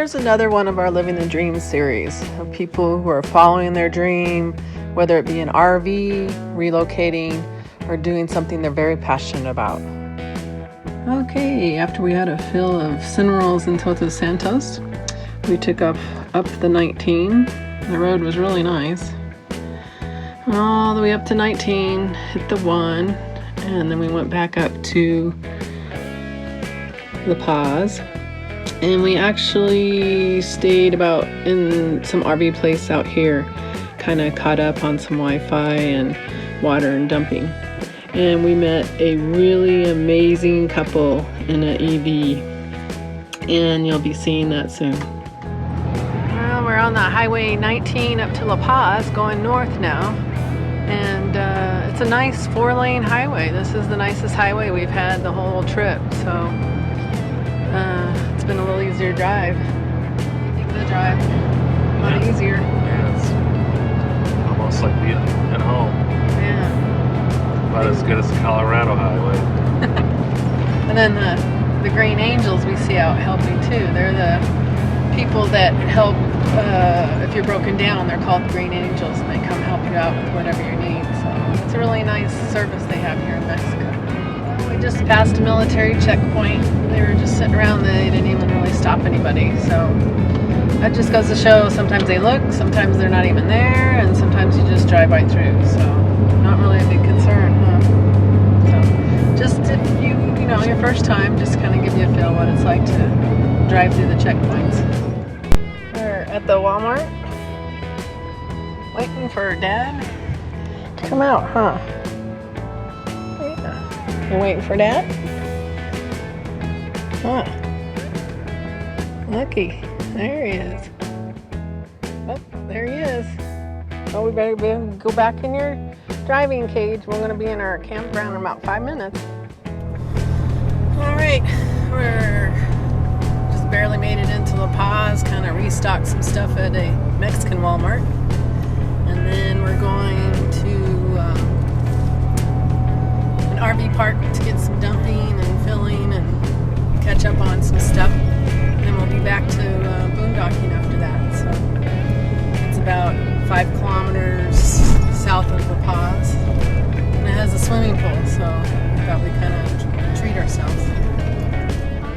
here's another one of our Living the Dream series of people who are following their dream, whether it be an RV, relocating, or doing something they're very passionate about. Okay, after we had a fill of Cinnamorols and Todos Santos, we took up the 19. The road was really nice. All the way up to 19, hit the 1, and then we went back up to La Paz. And we actually stayed about in some RV place out here, kind of caught up on some Wi-Fi and water and dumping. And we met a really amazing couple in an EV, and you'll be seeing that soon. Well, we're on the Highway 19 up to La Paz, going north now, and it's a nice 4-lane highway. This is the nicest highway we've had the whole trip, so it's been a little easier drive. What do you think of the drive? A lot easier. Yeah, it's almost like being at home. Yeah. About as good as the Colorado highway. And then the Green Angels we see out helping too. They're the people that help if you're broken down. They're called Green Angels, and they come help you out with whatever you need. So it's a really nice service they have here in Mexico. Well, we just passed a military checkpoint. They were just sitting around. They didn't even really stop anybody. So that just goes to show sometimes they look, sometimes they're not even there, and sometimes you just drive right through. So not really a big concern, huh? So just if you know, your first time, just kind of give you a feel what it's like to drive through the checkpoints. We're at the Walmart, waiting for Dad to come out, huh? Yeah. You're waiting for Dad? Huh. Looky, there he is. Oh, there he is. Oh, we better go back in your driving cage. We're going to be in our campground in about 5 minutes. All right, we're just barely made it into La Paz, kind of restocked some stuff at a Mexican Walmart. And then we're going to an RV park to get some dumping and filling and catch up on some stuff. And then we'll be back to boondocking after that. So it's about 5 kilometers south of La Paz. And it has a swimming pool, so I thought we'd kind of treat ourselves.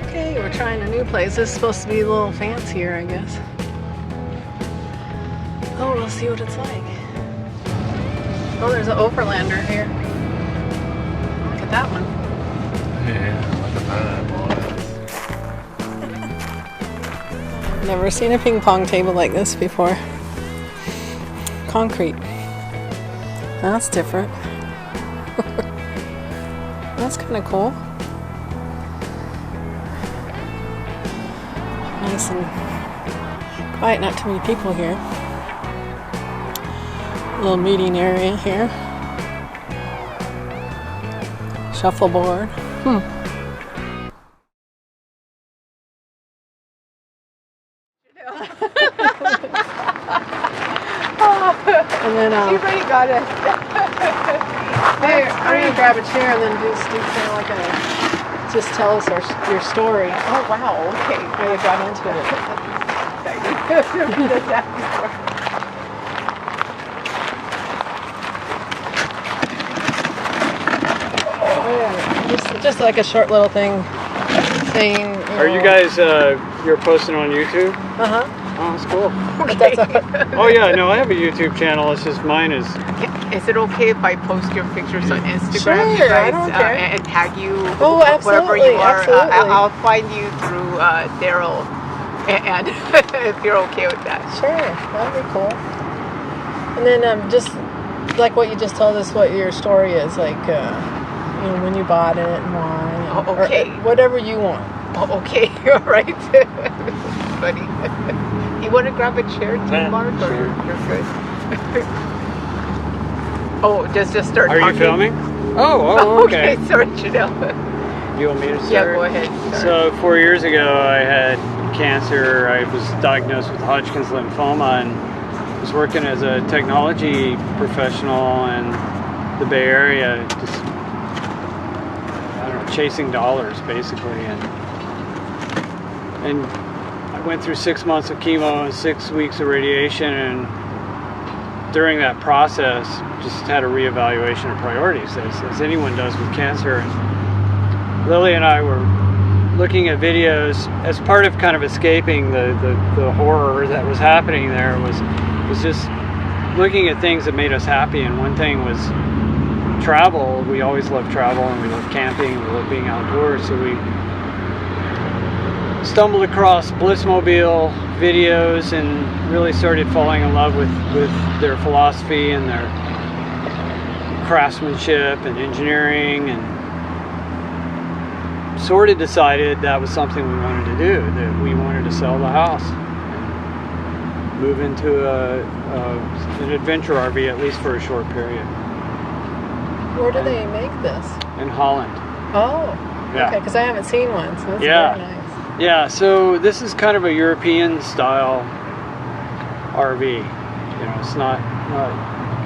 Okay, we're trying a new place. This is supposed to be a little fancier, I guess. Oh, we'll see what it's like. Oh, there's an overlander here. Look at that one. Yeah, look at that, boy. Never seen a ping pong table like this before. Concrete. That's different. That's kind of cool. Nice and quiet, not too many people here. Little meeting area here. Shuffleboard. And then you already got it. I'm gonna grab a chair and then just do kind of like just tell us your story. Oh wow, okay. How you got into it. Just like a short little thing saying. Are you guys? You're posting on YouTube? Uh-huh. Oh, that's cool. Okay. Oh yeah, no, I have a YouTube channel. It's just mine is. Is it okay if I post your pictures on Instagram, Sure, you guys, I don't care. and tag you absolutely, wherever you are? absolutely. I'll find you through Darrel, and if you're okay with that. Sure, that'd be cool. And then just like what you just told us, what your story is, like when you bought it and why. And, Oh, okay. Or whatever you want. Oh, okay, all right. Funny. You want to grab a chair too, Mark, or sure. you're good? Oh, just start Are talking. you filming? Oh, okay. Sorry, Janelle. You want me to start? Yeah, go ahead. So 4 years ago, I had cancer. I was diagnosed with Hodgkin's lymphoma and was working as a technology professional in the Bay Area, just chasing dollars basically, and went through 6 months of chemo and 6 weeks of radiation, and during that process just had a reevaluation of priorities, as anyone does with cancer. And Lily and I were looking at videos as part of kind of escaping the horror that was happening there, was just looking at things that made us happy. And one thing was travel. We always loved travel, and we loved camping, we loved being outdoors. So we stumbled across Blissmobile videos and really started falling in love with their philosophy and their craftsmanship and engineering, and sort of decided that was something we wanted to do, that we wanted to sell the house and move into an adventure RV, at least for a short period. Where do they make this? In Holland. Oh, Yeah. okay, because I haven't seen one, so that's Yeah. very nice. Yeah, so this is kind of a European style RV. You know, it's not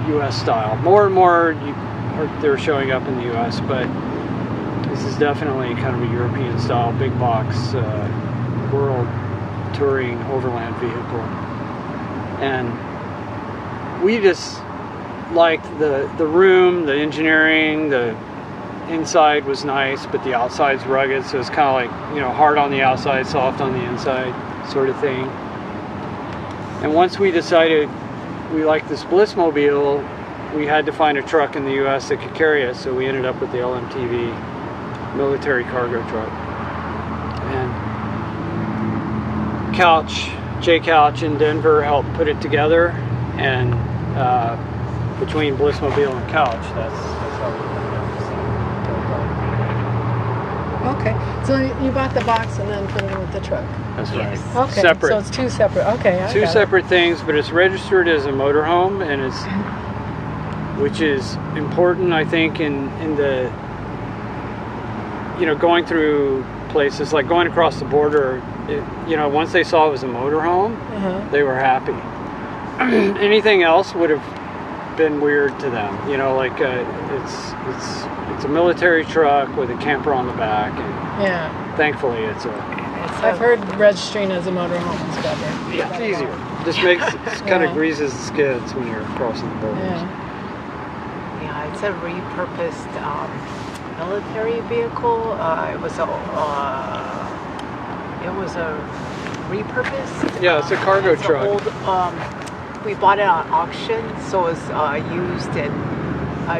US style. More and more they're showing up in the US, but this is definitely kind of a European style, big box, world touring overland vehicle. And we just liked the room, the engineering, the inside was nice, but the outside's rugged, so it's kind of like, you know, hard on the outside, soft on the inside sort of thing. And once we decided we liked this Blissmobile, we had to find a truck in the US that could carry us, so we ended up with the LMTV military cargo truck. And Jay Couch in Denver helped put it together, and between Blissmobile and Couch, that's how we put Okay, so you bought the box and then put it in with the truck. it. That's Yes. right. Okay, Separate. so it's two separate. Okay, I Two got it. separate things, but it's registered as a motorhome, and it's, which is important, I think, in the, you know, going through places like going across the border. You know, once they saw it was a motorhome, they were happy. Anything else would have been weird to them. You know, like it's a military truck with a camper on the back, and Yeah, thankfully it's a. I've heard registering as a motorhome is better. Yeah, it's easier. Just makes it kind Yeah. of greases the skids when you're crossing the borders. Yeah. Yeah, it's a repurposed military vehicle. It was a repurposed. Yeah, it's a cargo it's an truck. Old, we bought it on auction, so it's used and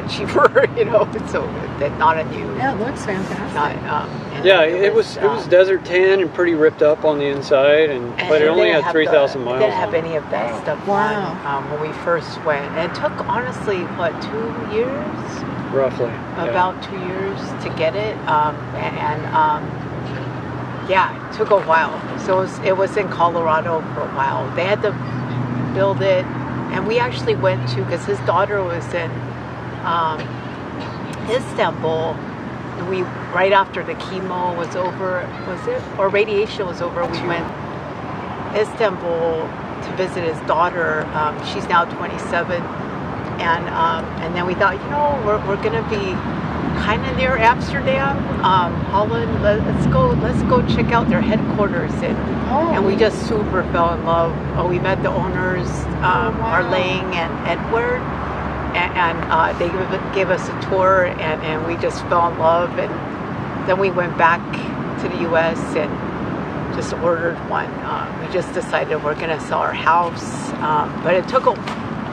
cheaper. You know, so that not a new. Yeah, it looks fantastic. Not, and Yeah, it was desert tan and pretty ripped up on the inside, but it only had 3,000 miles. It didn't have on it. any of that stuff Wow. on when we first went. And it took, honestly, what, 2 years? Roughly. About 2 years to get it. Yeah, it took a while. So it was in Colorado for a while. They had to build it. And we actually went to, because his daughter was in Istanbul. And we, right after the chemo was over, was it? Or radiation was over, we went Istanbul to visit his daughter. She's now 27. And then we thought, you know, we're going to be kind of near Amsterdam, Holland. Let's go check out their headquarters. And we just super fell in love. We met the owners, Arlene and Edward. And they gave us a tour, and we just fell in love. And then we went back to the U.S. and just ordered one. We just decided we're going to sell our house. But it took a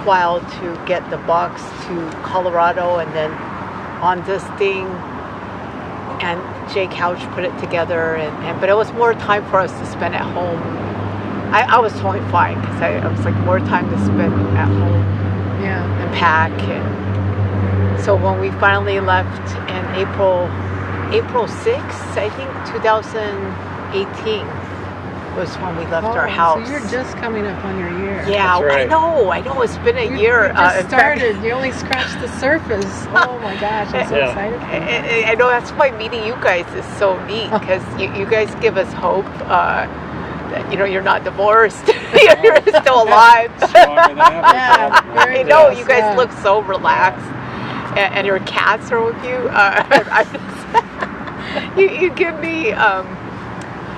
while to get the box to Colorado, and then on this thing. And Jay Couch put it together. But it was more time for us to spend at home. I was totally fine, because I was like, more time to spend at home. Yeah. And pack. And so when we finally left in April 6th, I think 2018 was when we left our house. So you're just coming up on your year. Yeah, That's right. I know. It's been a year. You just in fact, started. You only scratched the surface. Oh my gosh, I'm so Yeah. excited for you. I know, that's why meeting you guys is so neat, because you guys give us hope that, you know, you're not divorced. You're still alive. Yeah, very I know, good. you guys Yeah. look so relaxed, and your cats are with you. You give me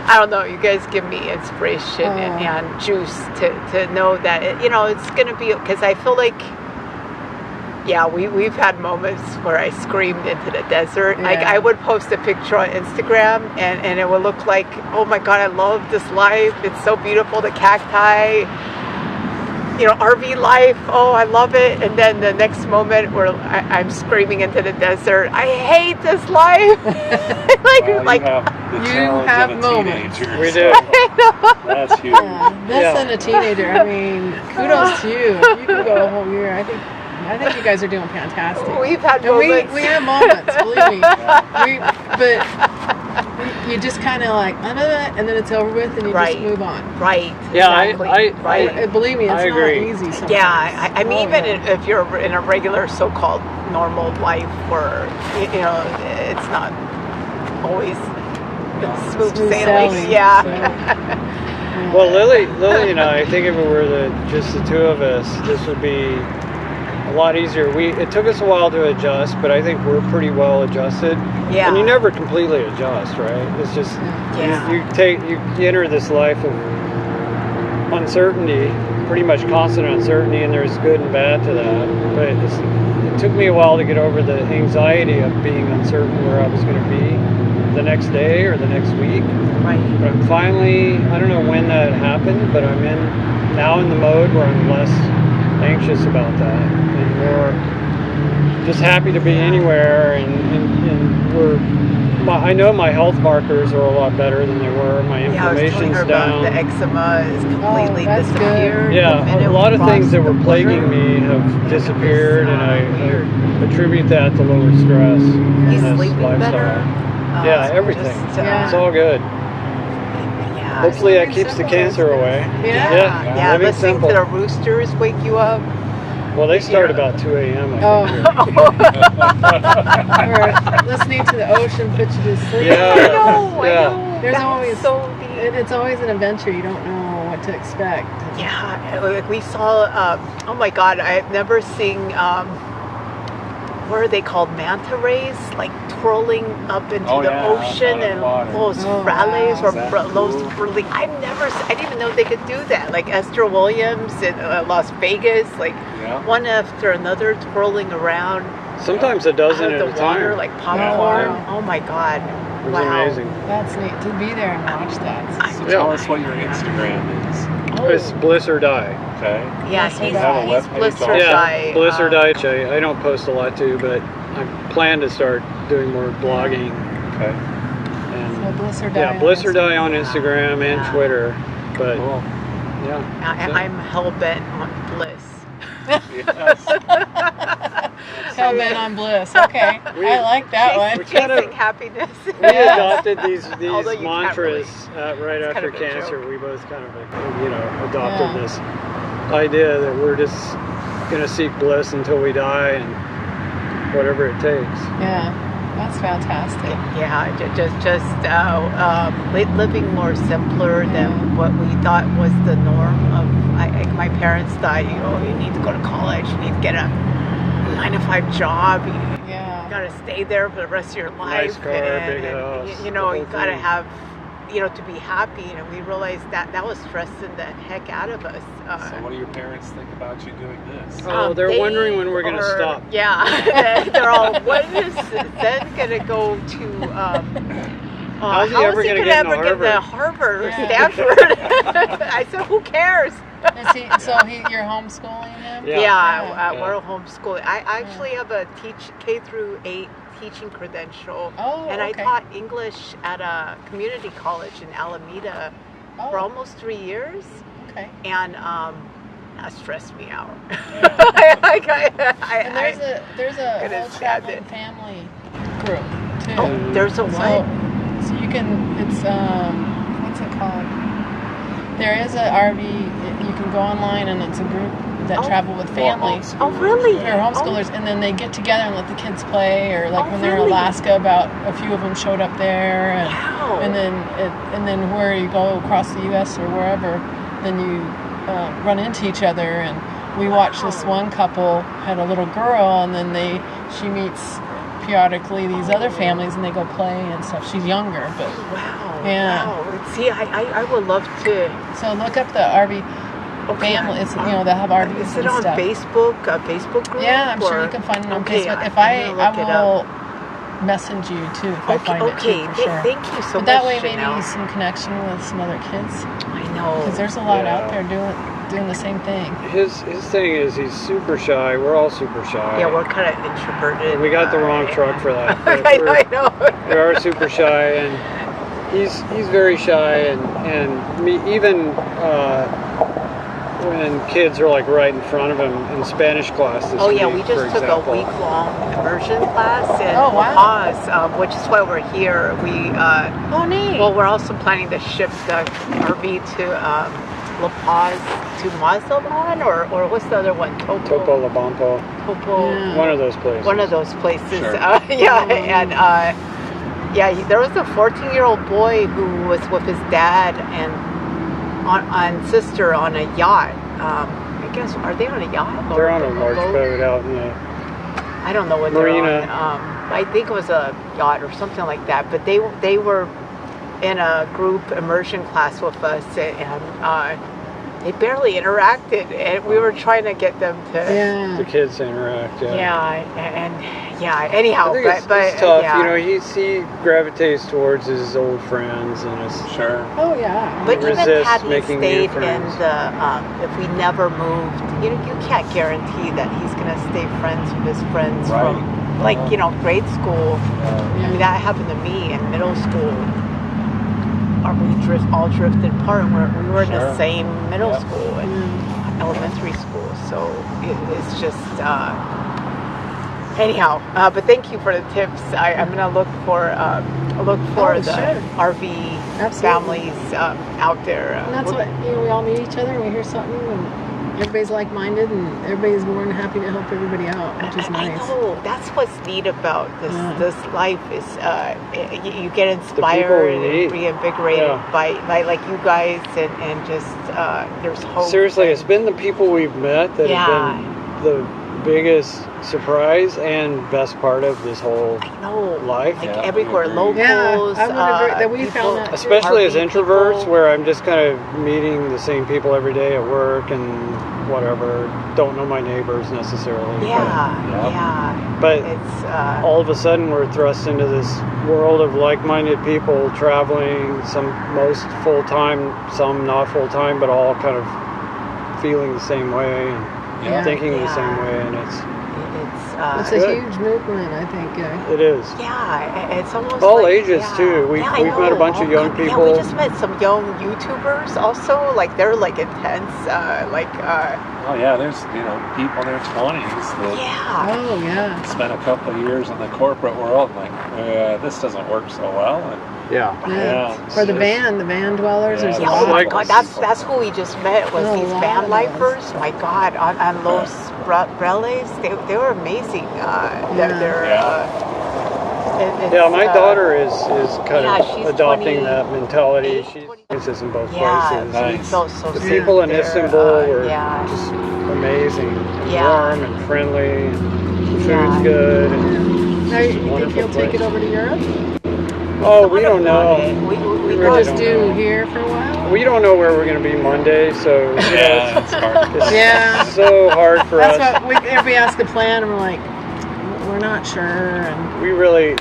I don't know. You guys give me inspiration and juice to know that it's gonna be, because I feel like we've had moments where I screamed into the desert. Like I would post a picture on Instagram and it would look like, oh my God, I love this life. It's so beautiful. The cacti. RV life, oh, I love it. And then the next moment where I'm screaming into the desert, I hate this life. You have moments. We do. That's huge. This and a teenager. I mean, kudos to you. If you can go a whole year, I think you guys are doing fantastic. We've had moments. We have moments, believe me. But you just kind of like, and then it's over with, and you just move on. Right. Yeah, exactly. Believe me, it's I agree. not easy sometimes. Yeah, I mean, if you're in a regular so-called normal life where, it's not always smooth sailing. Yeah. Well, Lily and I think if it were just the two of us, this would be a lot easier. It took us a while to adjust, but I think we're pretty well adjusted. Yeah. And you never completely adjust, right? It's just you enter this life of uncertainty, pretty much constant uncertainty, and there's good and bad to that. But it took me a while to get over the anxiety of being uncertain where I was going to be the next day or the next week. Right. But I'm finally, I don't know when that happened, but I'm now in the mode where I'm less anxious about that and more just happy to be anywhere, and I know my health markers are a lot better than they were. My inflammation's I was telling her down. About the eczema is completely disappeared. Yeah, a lot of things that were plaguing me have disappeared, and I attribute that to lower stress. He's and sleeping lifestyle. better. Everything. It's all good. Yeah. Hopefully that keeps the cancer away. Yeah. Living Listening simple. to the roosters wake you up. Well, they start about 2 a.m. I think. Or listening to the ocean put you to sleep. Yeah. I know. There's always so deep. It's always an adventure. You don't know what to expect. Yeah, like we saw. Oh my God, I've never seen. What are they called? Manta rays, like twirling up into the ocean, and those rallies or those burly. I didn't even know they could do that. Like Esther Williams in Las Vegas, like one after another twirling around. Sometimes a dozen at the a time. water, like popcorn. Oh my God. It was amazing. That's neat to be there and watch that. So tell us what your Instagram is. It's Bliss or Die. Okay. Yeah, he's Bliss or Die. Bliss or Die. I don't post a lot too, but I plan to start doing more blogging. Okay. And so Bliss or Die. Yeah, Bliss or Die on Instagram and Twitter. But cool. I'm hell bent on bliss. Yes. Hell bent on bliss. Okay, I like that one. Chasing happiness. We adopted these Although mantras right after cancer. We both kind of adopted this idea that we're just going to seek bliss until we die, and whatever it takes. Yeah, that's fantastic. Yeah, just living more simpler than what we thought was the norm of. My parents thought, you need to go to college, you need to get a 9-to-5 job, you got to stay there for the rest of your life. Nice car, big house. You got to have, to be happy. And we realized that was stressing the heck out of us. So what do your parents think about you doing this? Oh, they're wondering when we're going to stop. Yeah, they're all, when is Zen going to go to... How's he ever going to get into Harvard or Stanford? I said, who cares? You're homeschooling him? Yeah, we're homeschooling. I actually have a K through 8 teaching credential. And I taught English at a community college in Alameda for almost 3 years. Okay. And that stressed me out. And there's a whole traveling family group too. Oh, there's a what? So you can, it's, what's it called? There is a RV, you can go online and it's a group that travel with families. Oh, really? They're homeschoolers, and then they get together and let the kids play, or like when they're in Alaska, about a few of them showed up there, and then where you go across the U.S. or wherever, then you run into each other. And we watched this one couple had a little girl, and then she meets periodically these other families, and they go play and stuff. She's younger, but Wow. Yeah. Wow. See, I would love to. so look up the RV family. It's they'll have RVs Is and it on stuff. Facebook? A Facebook group? Yeah, I'm sure or- you can find it on Okay, Facebook. If I'm gonna I look it will up. message you too if I Okay, find it too, for sure. Thank you so But much. that way, maybe Chanel. some connection with some other kids, I know. because there's a lot Yeah. out there doing the same thing. His thing is he's super shy. We're all super shy. Yeah, we're kind of introverted. We got the wrong truck for that. But I know. we are super shy, and he's very shy, and me even when kids are like right in front of him in Spanish class this Oh week, yeah, we for just took example. a week-long immersion class in Oh, wow. La Paz, which is why we're here. We Oh, neat. well, we're also planning to ship the RV to La Paz to Mazatlan, or what's the other one? Topo La Bampo, Topo. Yeah. one of those places. One of those places. Sure. Yeah, and there was a 14-year-old boy who was with his dad and sister on a yacht. I guess, are they on a yacht? They're on a large boat out in the I don't know what Marina. they're on. I think it was a yacht or something like that. But they were in a group immersion class with us, and they barely interacted. And we were trying to get them to. Yeah. the kids to interact. Anyhow, I think it's tough. yeah. You know, he gravitates towards his old friends and his Sure. Oh, yeah. But even resist had he making new stayed in friends. if we never moved, you can't guarantee that he's gonna stay friends with his friends Right. from, like, grade school. I mean, that happened to me in middle school. We all drifted apart, and we were in the Sure. same middle Yep. school and elementary school. So it's just. Anyhow, but thank you for the tips. I'm gonna look for Oh, the sure. RV Absolutely. families out there. And that's what, we all meet each other and we hear something, and everybody's like-minded, and everybody's more than happy to help everybody out, which is nice. I know. That's what's neat about this Yeah. this life is you get we inspired need. and reinvigorated Yeah. by like you guys, and just there's hope. Seriously, and- it's been the people we've met that Yeah. have been the biggest surprise and best part of this whole no life. like Yeah, everywhere I agree. locals. Yeah, I would agree that we people- found that too. Especially as RV introverts, people. where I'm just kind of meeting the same people every day at work and whatever. Don't know my neighbors necessarily. Yeah, Yeah. yeah. But It's all of a sudden, we're thrust into this world of like-minded people traveling. Most full-time, some not full-time, but all kind of feeling the same way and Yeah. thinking the Yeah. same way, and it's It's a good. huge movement, I think. it is. it's almost All like, ages, yeah. too. We've I met a know. bunch of young Yeah, we people. just met some young YouTubers also. Like they're like intense. Oh yeah, there's people in their 20s that Yeah. Oh, yeah. spent a couple of years in the corporate world, like this doesn't work so well. And Yeah. Yeah. For the van dwellers, there's a Yeah. Oh lot. my Like- God, that's who we just met was Oh, these a lot van of lifers. My God, on Los Breles, they were amazing. Yeah, my daughter is kind yeah, of she's adopting 20, that mentality. 28, She 20. experiences in both Yeah, places. she Nice. felt so The safe people in there. Istanbul were yeah. just amazing, and Yeah. warm and friendly. And the Yeah. food's good. And Now, you think wonderful you'll take it place. over to Europe? oh, we Thought don't about know. it. We really Or thought- just don't do know. here for a while? We don't know where we're going to be Monday, so yeah, it's hard. it's Yeah. so hard for That's us. what everybody asks a plan, and we're like, we're not sure, and We really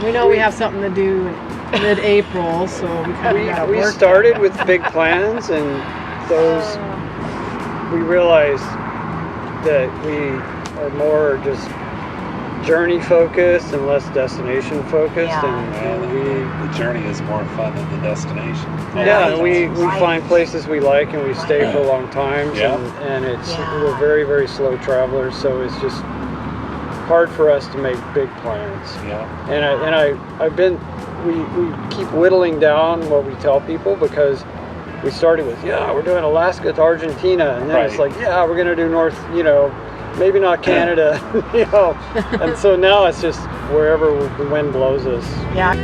we know we have something to do in mid-April, so we kind of got to we work. started with big plans, and those we realized that we are more just journey focused and less destination focused, Yeah. and The journey is more fun than the destination. we Right. find places we like and we stay for long times, Yeah. and it's Yeah. we're very, very slow travelers, so it's just hard for us to make big plans. Yeah. We keep whittling down what we tell people, because we started with, we're doing Alaska to Argentina, and then it's Right. like, we're going to do North, maybe not Canada, and so now it's just wherever the wind blows us. Yeah.